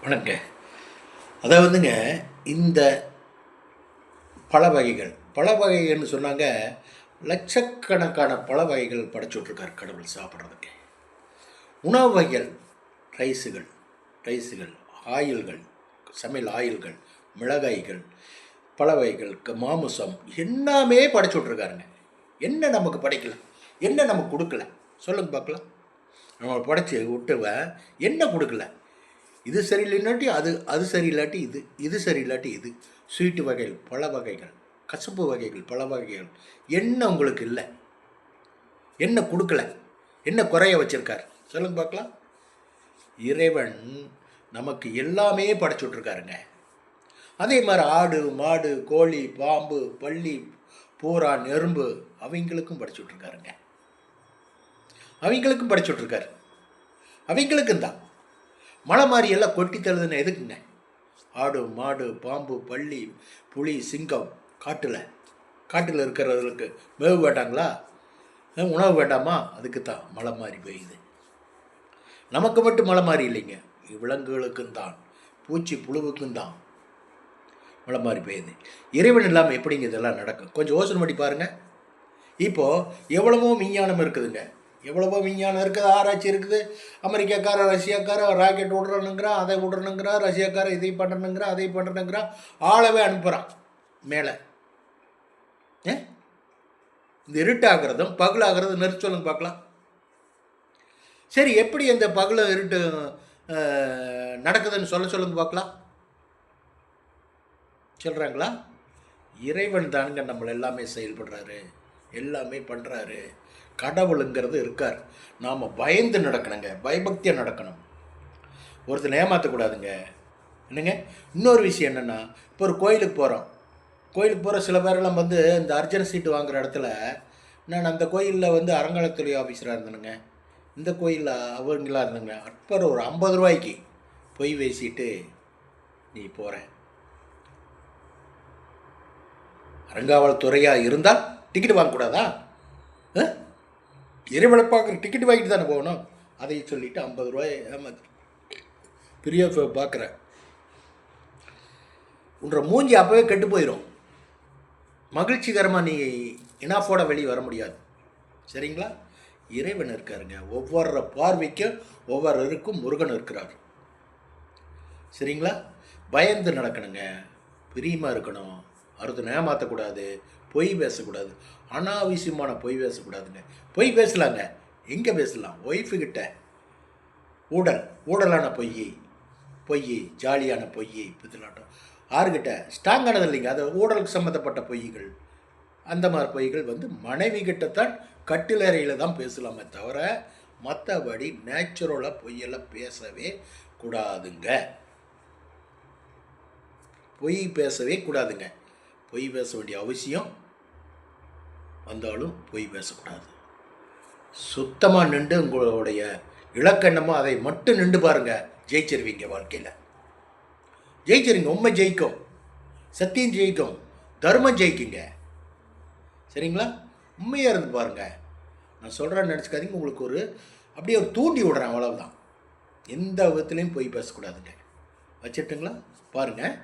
வணங்க. அதாவதுங்க, இந்த பழ வகைகள்னு சொன்னாங்க. லட்சக்கணக்கான பழ வகைகள் படைச்சு விட்ருக்கார் கடவுள் சாப்பிட்றதுக்கு. உணவு வகைகள், ரைஸுகள், ஆயில்கள், சமையல் ஆயில்கள், மிளகாய்கள், பழ வகைகள், மாமிசம் எல்லாமே படைச்சு விட்ருக்காருங்க. என்ன நமக்கு படைக்கல? என்ன நமக்கு கொடுக்கல? சொல்லுங்க பார்க்கலாம். நம்ம படைச்சி விட்டுவன் என்ன கொடுக்கல? இது சரியில்லைன்னாட்டி அது சரியில்லாட்டி இது சரியில்லாட்டி இது. ஸ்வீட்டு வகைகள், பழ வகைகள், கசப்பு வகைகள், பழ வகைகள், என்ன உங்களுக்கு இல்லை? என்ன கொடுக்கல? என்ன குறைய வச்சுருக்கார்? சொல்லுங்க பார்க்கலாம். இறைவன் நமக்கு எல்லாமே படைச்சு விட்ருக்காருங்க. அதே மாதிரி ஆடு, மாடு, கோழி, பாம்பு, பல்லி, பூரான், எறும்பு அவங்களுக்கும் படைச்சு விட்ருக்காருங்க. அவங்களுக்கும் படைச்சு விட்ருக்காரு. அவங்களுக்கும் தான் மழை மாதிரி எல்லாம் கொட்டி தருதுன்னு எதுக்குங்க? ஆடு, மாடு, பாம்பு, பல்லி, புலி, சிங்கம் காட்டில் இருக்கிறவர்களுக்கு மேவு வேண்டாங்களா? உணவு வேண்டாமா? அதுக்கு தான் மழை மாதிரி பெய்யுது. நமக்கு மட்டும் மழை மாதிரி இல்லைங்க, விலங்குகளுக்கும் தான், பூச்சி புழுவுக்கும் தான் மழை மாதிரி பெய்யுது. இறைவன் இல்லாமல் எப்படிங்க இதெல்லாம் நடக்கும்? கொஞ்சம் யோசனை பண்ணி பாருங்கள். இப்போது எவ்வளவோ விஞ்ஞானம் இருக்குதுங்க, எவ்வளவோ விஞ்ஞானம் இருக்குது, ஆராய்ச்சி இருக்குது. அமெரிக்காக்காரன், ரஷ்யாக்காரன் ராக்கெட் விட்றணுங்கிறான், அதை விட்றணுங்கிறான், ரஷ்யாக்காரன் இதை பண்ணுறனுங்கிறான், அதை பண்ணுறனுங்கிறான், ஆளவே அனுப்புகிறான் மேலே. இந்த இருட்டாகிறதும் பகலாகிறதும் நிறுத்தி சொல்லுங்க பார்க்கலாம். சரி, எப்படி இந்த பகல இருட்டு நடக்குதுன்னு சொல்லுங்க பார்க்கலாம். சொல்கிறாங்களா? இறைவன் தானுங்க நம்மளை எல்லாமே செயல்படுறாரு, எல்லாமே பண்ணுறாரு. கடவுளுங்கிறது இருக்கார். நாம் பயந்து நடக்கணுங்க, பயபக்தியாக நடக்கணும். ஒருத்தர் ஏமாற்றக்கூடாதுங்க. என்னங்க, இன்னொரு விஷயம் என்னென்னா, இப்போ ஒரு கோயிலுக்கு போகிற சில பேரெல்லாம் வந்து இந்த அர்ஜென்ட் சீட்டு வாங்குகிற இடத்துல, நான் அந்த கோயிலில் அறங்காவல்துறை ஆஃபீஸராக இருந்தேனுங்க, இந்த கோயிலில் அவங்களா இருந்தேங்க. அப்புறம் ஒரு 50 ரூபாய்க்கு பொய் பேசிட்டு நீ போகிற. அறங்காவல்துறையாக இருந்தால் டிக்கெட் வாங்கக்கூடாதா? இறைவனை பார்க்குற டிக்கெட் வாங்கிட்டு தானே போகணும். அதை சொல்லிவிட்டு 50 ரூபாய் ஏமாத்து பிரியா பார்க்குறேன். உன்ற மூஞ்சி அப்போவே கெட்டு போயிடும். மகிழ்ச்சிகரமாக நீ இனாஃபோட வெளியே வர முடியாது. சரிங்களா? இறைவன் இருக்காருங்க. ஒவ்வொரு பார்வைக்கும் ஒவ்வொருக்கும் முருகன் இருக்கிறார். சரிங்களா? பயந்து நடக்கணுங்க, பிரியமாக இருக்கணும், அறுத்து ஏமாற்றக்கூடாது, பொய் பேசக்கூடாது, அனாவசியமான பொய் பேசக்கூடாதுங்க. பொய் பேசலாங்க, எங்கே பேசலாம்? ஒய்ஃபுக்கிட்ட ஊடலான பொய், ஜாலியான பொய், பித்தலாட்டம். யாருக்கிட்ட? ஸ்ட்ராங்கானது இல்லைங்க, அது ஊடலுக்கு சம்மந்தப்பட்ட பொய்கள். அந்த மாதிரி பொய்கள் மனைவி கிட்டத்தான் கட்டிலறையில் தான் பேசலாமே தவிர மற்றபடி நேச்சுரலாக பொய்யெல்லாம் பேசவே கூடாதுங்க. பொய் பேசவே கூடாதுங்க. பொய் பேச வேண்டிய அவசியம் வந்தாலும் பொய் பேசக்கூடாது. சுத்தமாக நின்று உங்களுடைய இலக்கணமோ அதை மட்டும் நின்று பாருங்கள், ஜெயிச்சிருவீங்க. வாழ்க்கையில் ஜெயிச்சிருங்க. உண்மை ஜெயிக்கும், சத்தியம் ஜெயிக்கும், தர்மம் ஜெயிக்குங்க. சரிங்களா? உண்மையாக இருந்து பாருங்கள். நான் சொல்கிறேன்னு நினச்சிக்காதீங்க. உங்களுக்கு அப்படியே ஒரு தூண்டி விடுறேன், அவ்வளவுதான். எந்த விதத்துலேயும் பொய் பேசக்கூடாதுங்க. வச்சுட்டுங்களா? பாருங்கள்.